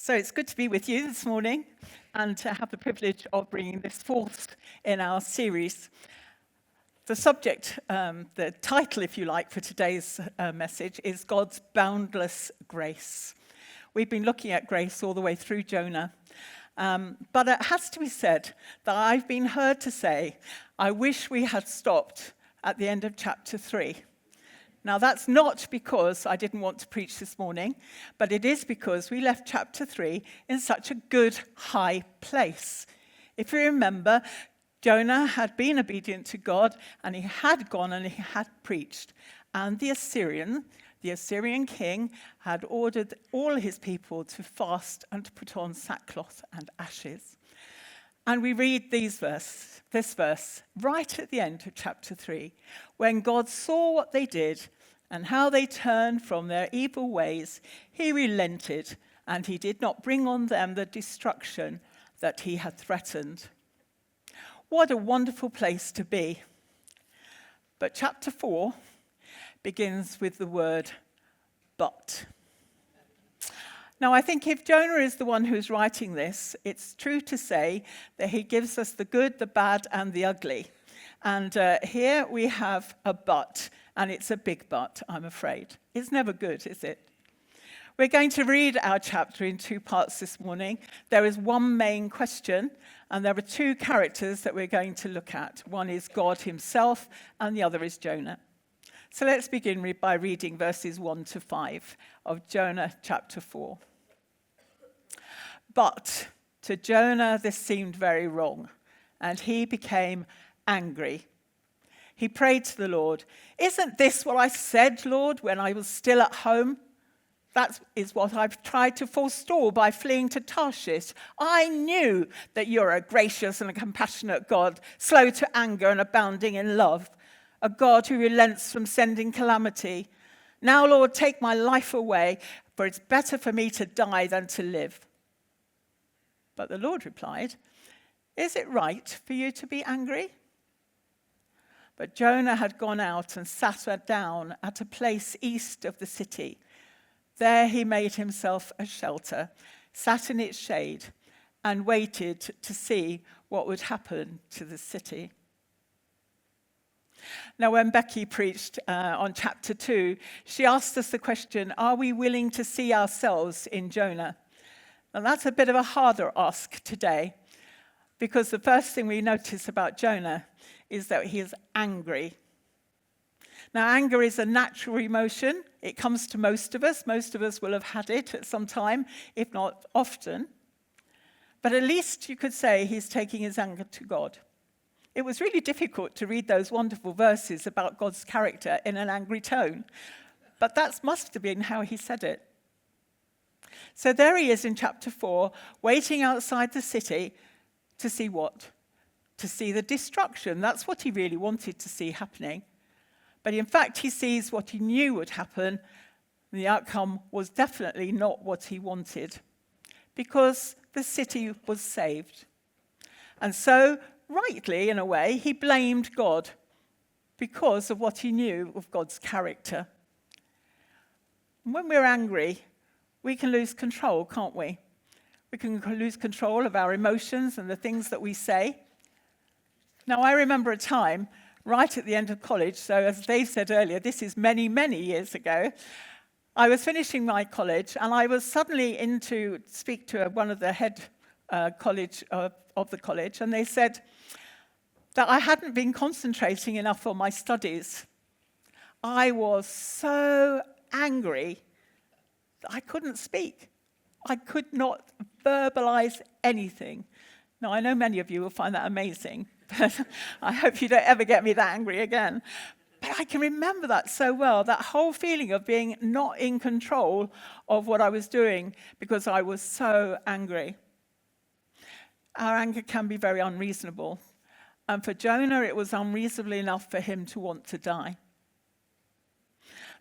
So it's good to be with you this morning and to have the privilege of bringing this forth in our series. The subject, the title, if you like, for today's message is God's boundless grace. We've been looking at grace all the way through Jonah. But it has to be said that I've been heard to say, I wish we had stopped at the end of chapter 3. Now, that's not because I didn't want to preach this morning, but it is because we left chapter 3 in such a good high place. If you remember, Jonah had been obedient to God, and he had gone and he had preached. And the Assyrian king, had ordered all his people to fast and to put on sackcloth and ashes. And we read this verse right at the end of chapter 3. When God saw what they did and how they turned from their evil ways, he relented, and he did not bring on them the destruction that he had threatened. What a wonderful place to be. But chapter 4 begins with the word, but. Now, I think if Jonah is the one who's writing this, it's true to say that he gives us the good, the bad, and the ugly. And here we have a but, and it's a big but, I'm afraid. It's never good, is it? We're going to read our chapter in two parts this morning. There is one main question, and there are two characters that we're going to look at. One is God himself, and the other is Jonah. So let's begin by reading verses 1 to 5 of Jonah chapter 4. But to Jonah this seemed very wrong, and he became angry. He prayed to the Lord, "Isn't this what I said, Lord, when I was still at home? That is what I've tried to forestall by fleeing to Tarshish. I knew that you're a gracious and a compassionate God, slow to anger and abounding in love, a God who relents from sending calamity. Now, Lord, take my life away, for it's better for me to die than to live." But the Lord replied, "Is it right for you to be angry?" But Jonah had gone out and sat down at a place east of the city. There he made himself a shelter, sat in its shade, and waited to see what would happen to the city. Now, when Becky preached on chapter 2, she asked us the question, are we willing to see ourselves in Jonah? And that's a bit of a harder ask today, because the first thing we notice about Jonah is that he is angry. Now, anger is a natural emotion. It comes to most of us. Most of us will have had it at some time, if not often. But at least you could say he's taking his anger to God. It was really difficult to read those wonderful verses about God's character in an angry tone. But that must have been how he said it. So there he is in chapter 4, waiting outside the city to see what? To see the destruction. That's what he really wanted to see happening. But in fact, he sees what he knew would happen. The outcome was definitely not what he wanted, because the city was saved. And so, rightly, in a way, he blamed God because of what he knew of God's character. And when we're angry, we can lose control, can't we? We can lose control of our emotions and the things that we say. Now, I remember a time right at the end of college, so as Dave said earlier, this is many, many years ago. I was finishing my college, and I was suddenly in to speak to one of the head college of the college, and they said that I hadn't been concentrating enough on my studies. I was so angry that I couldn't speak. I could not verbalize anything. Now, I know many of you will find that amazing, but I hope you don't ever get me that angry again. But I can remember that so well, that whole feeling of being not in control of what I was doing because I was so angry. Our anger can be very unreasonable. And for Jonah, it was unreasonable enough for him to want to die.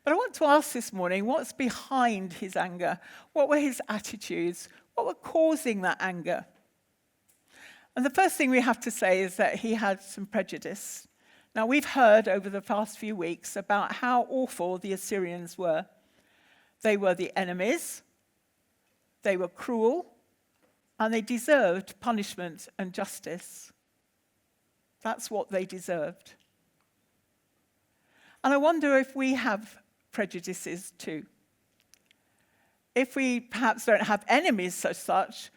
But I want to ask this morning, what's behind his anger? What were his attitudes? What were causing that anger? And the first thing we have to say is that he had some prejudice. Now, we've heard over the past few weeks about how awful the Assyrians were. They were the enemies. They were cruel, and they deserved punishment and justice. That's what they deserved. And I wonder if we have prejudices too. If we perhaps don't have enemies as such,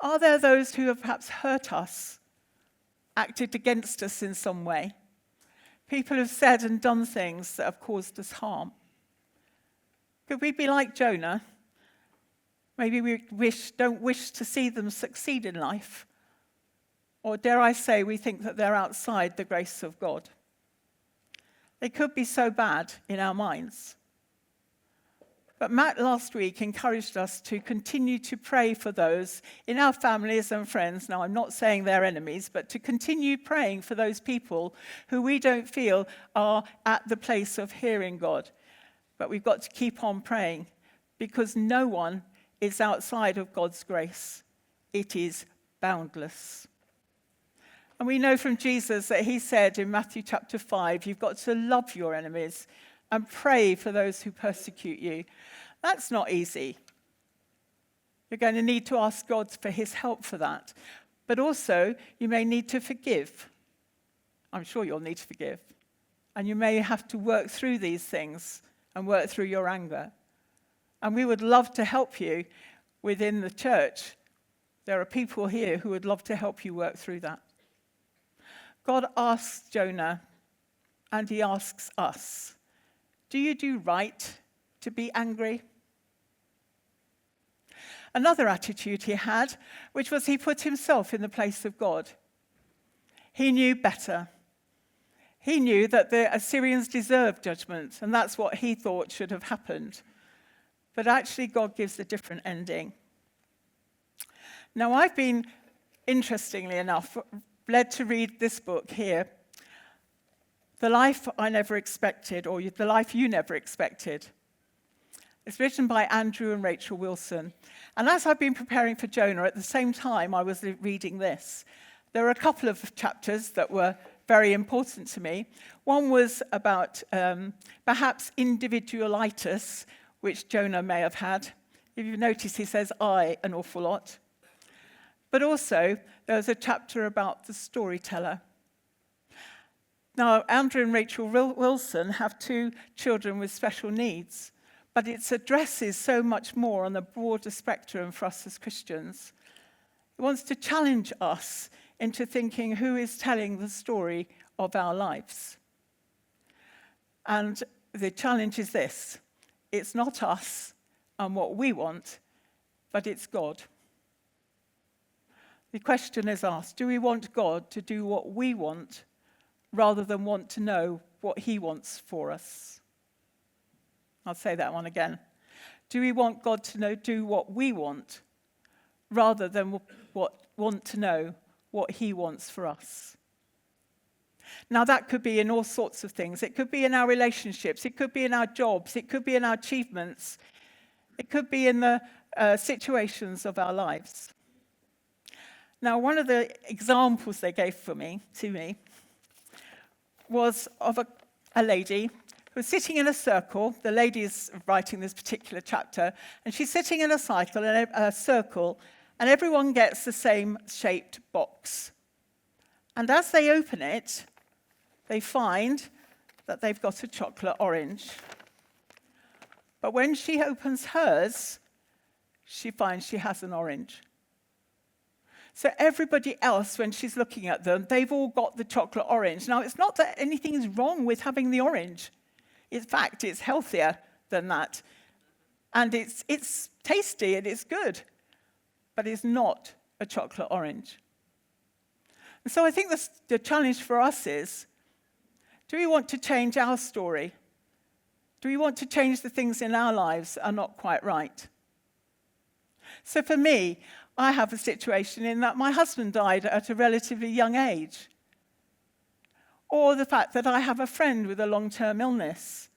are there those who have perhaps hurt us, acted against us in some way? People have said and done things that have caused us harm. Could we be like Jonah? Maybe we don't wish to see them succeed in life. Or dare I say, we think that they're outside the grace of God. They could be so bad in our minds. But Matt last week encouraged us to continue to pray for those in our families and friends. Now, I'm not saying they're enemies, but to continue praying for those people who we don't feel are at the place of hearing God. But we've got to keep on praying, because no one is outside of God's grace. It is boundless. And we know from Jesus that he said in Matthew chapter 5, you've got to love your enemies and pray for those who persecute you. That's not easy. You're going to need to ask God for his help for that. But also, you may need to forgive. I'm sure you'll need to forgive. And you may have to work through these things and work through your anger. And we would love to help you within the church. There are people here who would love to help you work through that. God asks Jonah, and he asks us, do you do right to be angry? Another attitude he had, which was he put himself in the place of God. He knew better. He knew that the Assyrians deserved judgment, and that's what he thought should have happened. But actually, God gives a different ending. Now, I've been, interestingly enough, led to read this book here, The Life I Never Expected, or The Life You Never Expected. It's written by Andrew and Rachel Wilson. And as I've been preparing for Jonah, at the same time I was reading this, there were a couple of chapters that were very important to me. One was about perhaps individualitis, which Jonah may have had. If you notice, he says I an awful lot. But also, there was a chapter about the storyteller. Now, Andrew and Rachel Wilson have 2 children with special needs, but it addresses so much more on a broader spectrum for us as Christians. It wants to challenge us into thinking who is telling the story of our lives. And the challenge is this: it's not us and what we want, but it's God. The question is asked, do we want God to do what we want rather than want to know what he wants for us? I'll say that one again. Do we want God to do what we want rather than want to know what he wants for us? Now, that could be in all sorts of things. It could be in our relationships. It could be in our jobs. It could be in our achievements. It could be in the situations of our lives. Now, one of the examples they gave to me, was of a lady who was sitting in a circle. The lady is writing this particular chapter, and she's sitting in a circle, and everyone gets the same shaped box. And as they open it, they find that they've got a chocolate orange. But when she opens hers, she finds she has an orange. So everybody else, when she's looking at them, they've all got the chocolate orange. Now, it's not that anything is wrong with having the orange. In fact, it's healthier than that. And it's tasty and it's good. But it's not a chocolate orange. And so I think the challenge for us is, do we want to change our story? Do we want to change the things in our lives that are not quite right? So for me, I have a situation in that my husband died at a relatively young age. Or the fact that I have a friend with a long-term illness.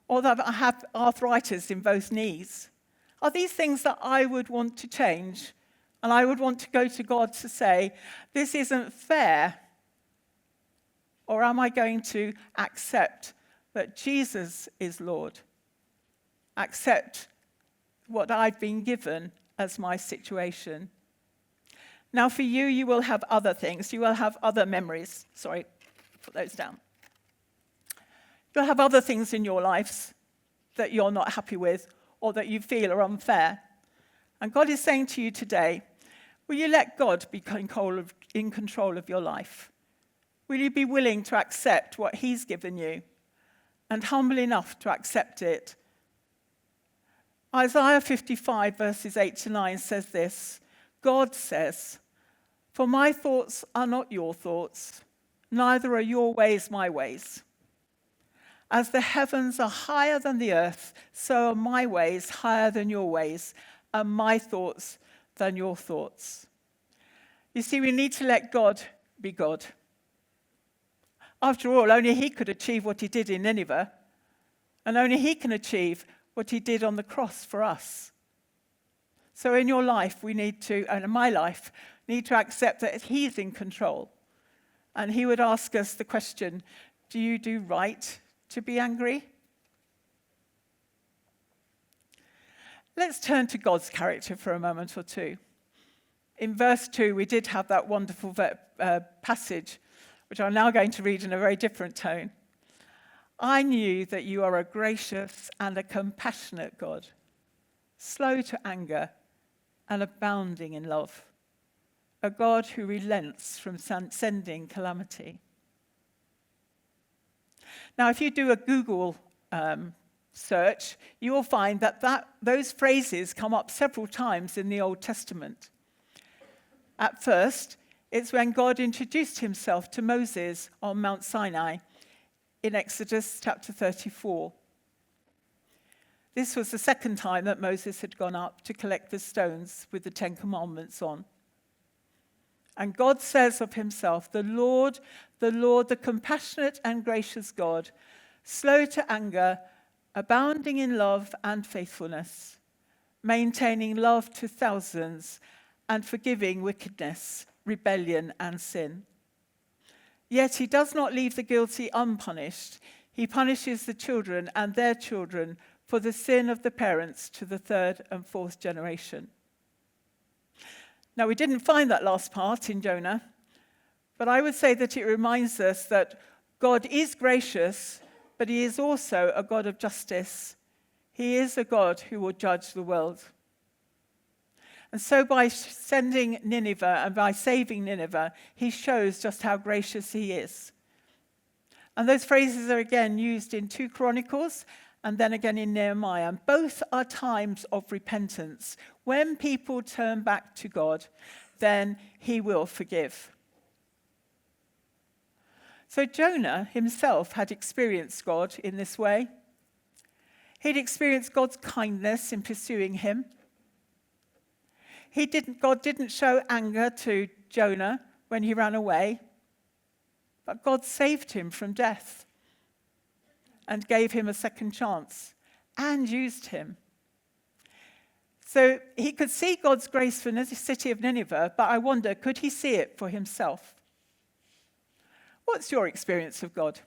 Or that I have arthritis in both knees. Are these things that I would want to change? And I would want to go to God to say, this isn't fair. Or am I going to accept that Jesus is Lord? Accept what I've been given as my situation. Now for you, you will have other things. You will have other memories. Sorry, put those down. You'll have other things in your lives that you're not happy with or that you feel are unfair. And God is saying to you today, will you let God be in control of your life? Will you be willing to accept what he's given you and humble enough to accept it? Isaiah 55 verses 8 to 9 says this, God says, "For my thoughts are not your thoughts, neither are your ways my ways. As the heavens are higher than the earth, so are my ways higher than your ways, and my thoughts than your thoughts." You see, we need to let God be God. After all, only he could achieve what he did in Nineveh, and only he can achieve what he did on the cross for us. So in your life, we need to, and in my life, need to accept that he's in control. And he would ask us the question, do you do right to be angry? Let's turn to God's character for a moment or two. In verse 2, we did have that wonderful passage, which I'm now going to read in a very different tone. I knew that you are a gracious and a compassionate God, slow to anger and abounding in love, a God who relents from sending calamity. Now, if you do a Google search, you will find that those phrases come up several times in the Old Testament. At first, it's when God introduced himself to Moses on Mount Sinai in Exodus chapter 34. This was the second time that Moses had gone up to collect the stones with the Ten Commandments on. And God says of himself, the Lord, the compassionate and gracious God, slow to anger, abounding in love and faithfulness, maintaining love to thousands, and forgiving wickedness, rebellion, and sin. Yet he does not leave the guilty unpunished. He punishes the children and their children for the sin of the parents to the third and fourth generation. Now, we didn't find that last part in Jonah, but I would say that it reminds us that God is gracious, but he is also a God of justice. He is a God who will judge the world. And so by sending Nineveh and by saving Nineveh, he shows just how gracious he is. And those phrases are again used in 2 Chronicles and then again in Nehemiah. And both are times of repentance. When people turn back to God, then he will forgive. So Jonah himself had experienced God in this way. He'd experienced God's kindness in pursuing him. God didn't show anger to Jonah when he ran away, but God saved him from death and gave him a second chance and used him. So he could see God's grace for the city of Nineveh, but I wonder, could he see it for himself? What's your experience of God?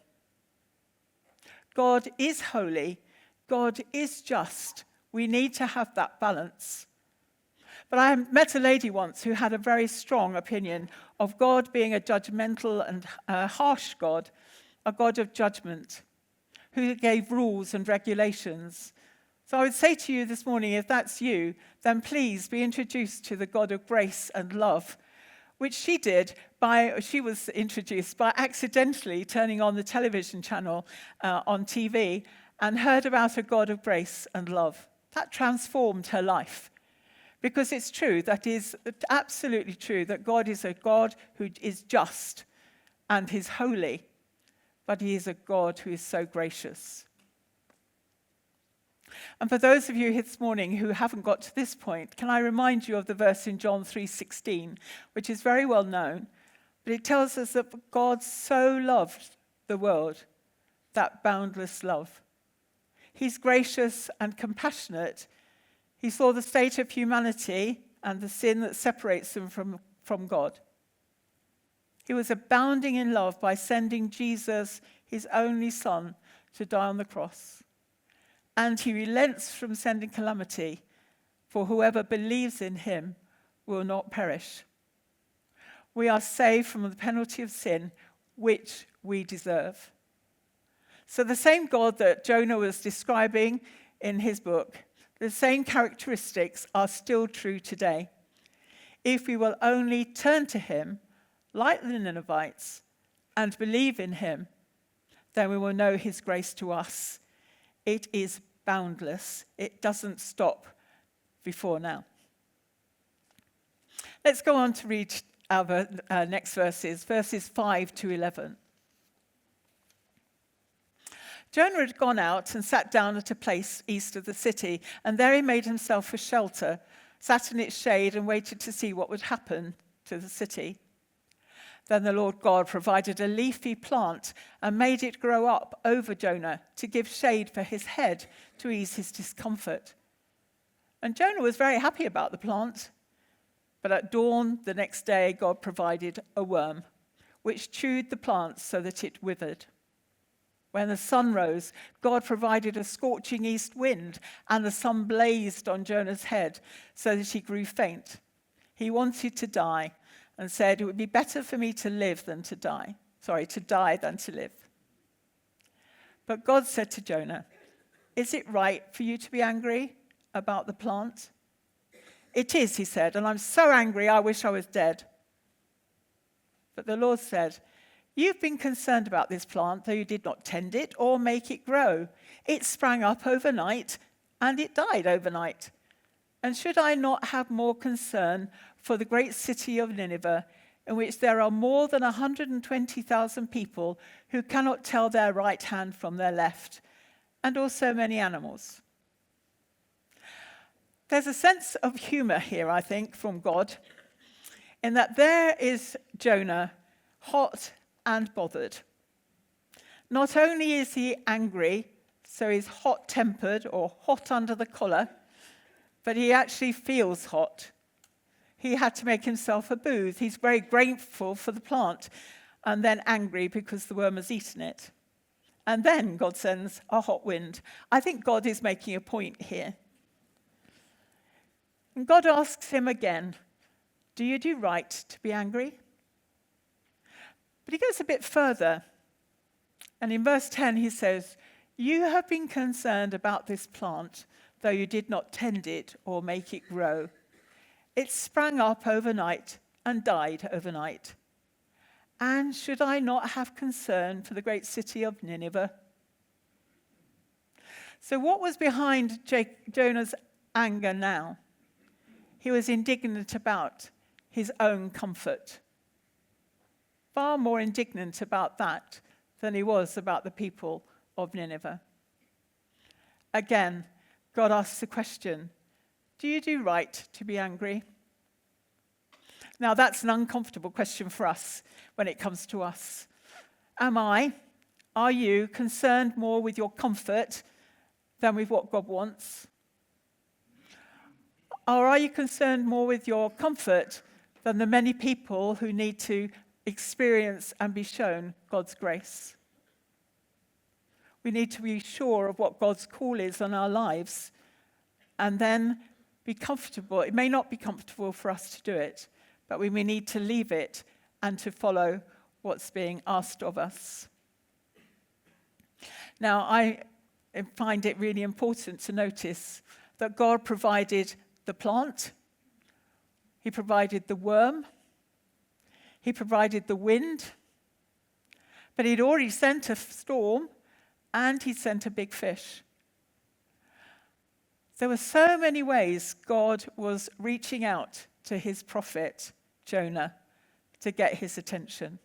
God is holy. God is just. We need to have that balance. But I met a lady once who had a very strong opinion of God being a judgmental and harsh God, a God of judgment, who gave rules and regulations. So I would say to you this morning, if that's you, then please be introduced to the God of grace and love, which she was introduced by accidentally turning on the television channel on TV and heard about a God of grace and love. That transformed her life. Because it's true, that is absolutely true, that God is a God who is just and is holy, but he is a God who is so gracious. And for those of you this morning who haven't got to this point, can I remind you of the verse in John 3:16, which is very well known, but it tells us that God so loved the world, that boundless love. He's gracious and compassionate. He saw the state of humanity and the sin that separates them from God. He was abounding in love by sending Jesus, his only son, to die on the cross. And he relents from sending calamity for whoever believes in him will not perish. We are saved from the penalty of sin, which we deserve. So the same God that Jonah was describing in his book, the same characteristics are still true today. If we will only turn to him, like the Ninevites, and believe in him, then we will know his grace to us. It is boundless. It doesn't stop before now. Let's go on to read our next verses 5 to 11. Jonah had gone out and sat down at a place east of the city, and there he made himself a shelter, sat in its shade and waited to see what would happen to the city. Then the Lord God provided a leafy plant and made it grow up over Jonah to give shade for his head to ease his discomfort. And Jonah was very happy about the plant. But at dawn the next day, God provided a worm, which chewed the plant so that it withered. When the sun rose, God provided a scorching east wind, and the sun blazed on Jonah's head so that he grew faint. He wanted to die and said, "It would be better for me to live than to die. To die than to live." But God said to Jonah, "Is it right for you to be angry about the plant?" "It is," he said, "and I'm so angry I wish I was dead." But the Lord said, "You've been concerned about this plant, though you did not tend it or make it grow. It sprang up overnight, and it died overnight. And should I not have more concern for the great city of Nineveh, in which there are more than 120,000 people who cannot tell their right hand from their left, and also many animals?" There's a sense of humor here, I think, from God, in that there is Jonah, hot and bothered. Not only is he angry, so he's hot-tempered or hot under the collar, but he actually feels hot. He had to make himself a booth. He's very grateful for the plant, and then angry because the worm has eaten it. And then God sends a hot wind. I think God is making a point here. And God asks him again, "Do you do right to be angry?" But he goes a bit further. And in verse 10 he says, "You have been concerned about this plant, though you did not tend it or make it grow. It sprang up overnight and died overnight. And should I not have concern for the great city of Nineveh?" So what was behind Jonah's anger now? He was indignant about his own comfort. Far more indignant about that than he was about the people of Nineveh. Again, God asks the question, do you do right to be angry? Now, that's an uncomfortable question for us when it comes to us. Are you concerned more with your comfort than with what God wants? Or are you concerned more with your comfort than the many people who need to experience and be shown God's grace? We need to be sure of what God's call is on our lives and then be comfortable. It may not be comfortable for us to do it, but we may need to leave it and to follow what's being asked of us. Now, I find it really important to notice that God provided the plant, he provided the worm, he provided the wind, but he'd already sent a storm and he'd sent a big fish. There were so many ways God was reaching out to his prophet, Jonah, to get his attention.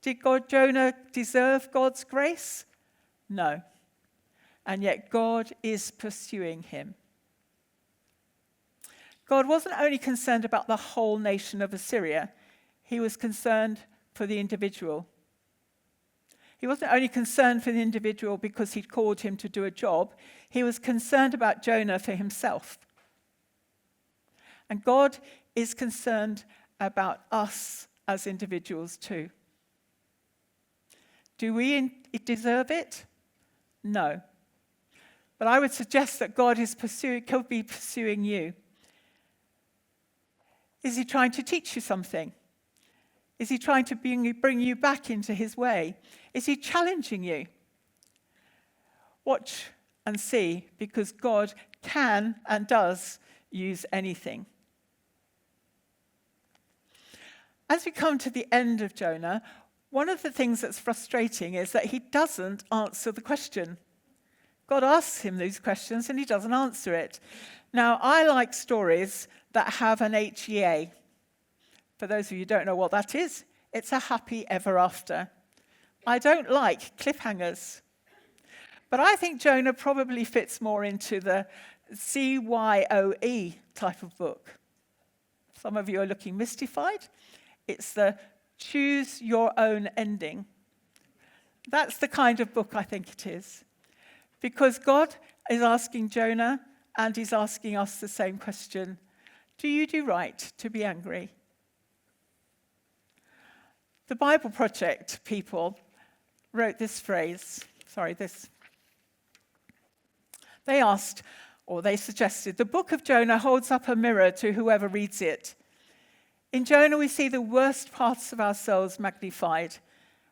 Did Jonah deserve God's grace? No. And yet God is pursuing him. God wasn't only concerned about the whole nation of Assyria, he was concerned for the individual. He wasn't only concerned for the individual because he'd called him to do a job, he was concerned about Jonah for himself. And God is concerned about us as individuals too. Do we deserve it? No. But I would suggest that God could be pursuing you. Is he trying to teach you something? Is he trying to bring you back into his way? Is he challenging you? Watch and see, because God can and does use anything. As we come to the end of Jonah, one of the things that's frustrating is that he doesn't answer the question. God asks him these questions and he doesn't answer it. Now, I like stories that have an HEA. For those of you who don't know what that is, it's a happy ever after. I don't like cliffhangers. But I think Jonah probably fits more into the CYOE type of book. Some of you are looking mystified. It's the choose your own ending. That's the kind of book I think it is. Because God is asking Jonah, and he's asking us the same question. Do you do right to be angry? The Bible Project people wrote this phrase. They asked, or they suggested, the book of Jonah holds up a mirror to whoever reads it. In Jonah, we see the worst parts of ourselves magnified,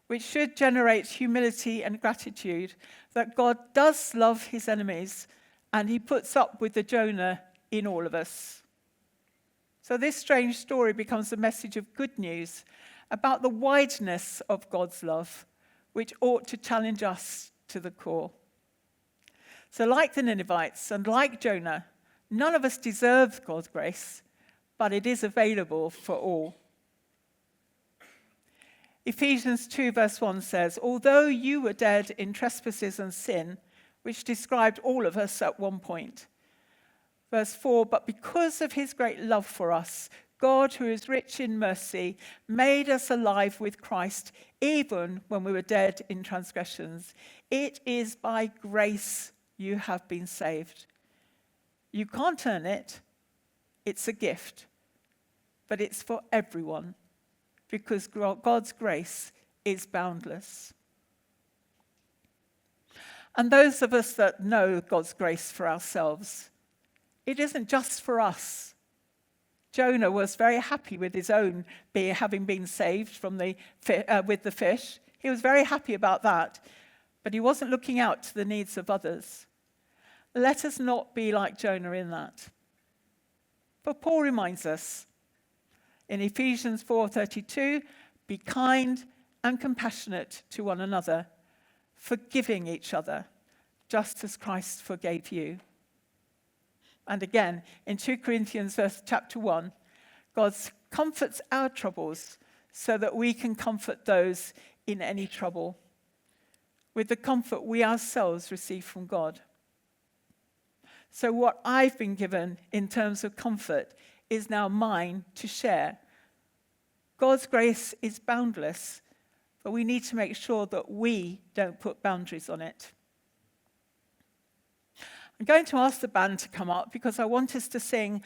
which should generate humility and gratitude that God does love his enemies, and he puts up with the Jonah in all of us. So this strange story becomes a message of good news about the wideness of God's love, which ought to challenge us to the core. So like the Ninevites and like Jonah, none of us deserve God's grace, but it is available for all. Ephesians 2 verse 1 says, although you were dead in trespasses and sin, which described all of us at one point. Verse 4, but because of his great love for us, God, who is rich in mercy, made us alive with Christ, even when we were dead in transgressions. It is by grace you have been saved. You can't earn it. It's a gift. But it's for everyone, because God's grace is boundless. And those of us that know God's grace for ourselves, it isn't just for us. Jonah was very happy with his own having been saved from with the fish. He was very happy about that, but he wasn't looking out to the needs of others. Let us not be like Jonah in that. But Paul reminds us in Ephesians 4:32, be kind and compassionate to one another, forgiving each other, just as Christ forgave you. And again, in 2 Corinthians chapter 1, God comforts our troubles so that we can comfort those in any trouble with the comfort we ourselves receive from God. So what I've been given in terms of comfort is now mine to share. God's grace is boundless, but we need to make sure that we don't put boundaries on it. I'm going to ask the band to come up because I want us to sing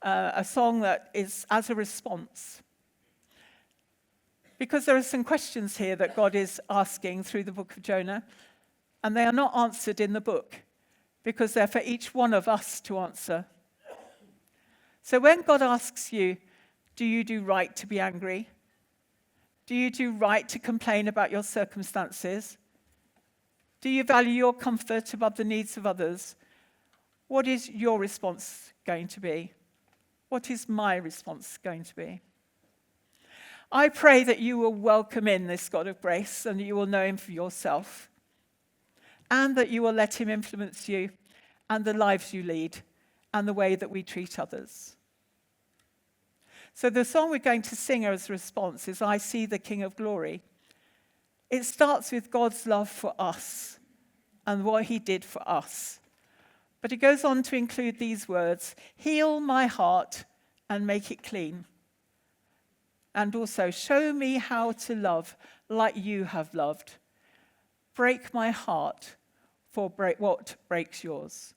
a song that is as a response. Because there are some questions here that God is asking through the book of Jonah, and they are not answered in the book because they're for each one of us to answer. So when God asks you, do you do right to be angry? Do you do right to complain about your circumstances? Do you value your comfort above the needs of others? What is your response going to be? What is my response going to be? I pray that you will welcome in this God of grace and that you will know him for yourself, and that you will let him influence you and the lives you lead and the way that we treat others. So the song we're going to sing as a response is I See the King of Glory. It starts with God's love for us and what he did for us. But it goes on to include these words, heal my heart and make it clean. And also, show me how to love like you have loved. Break my heart for what breaks yours.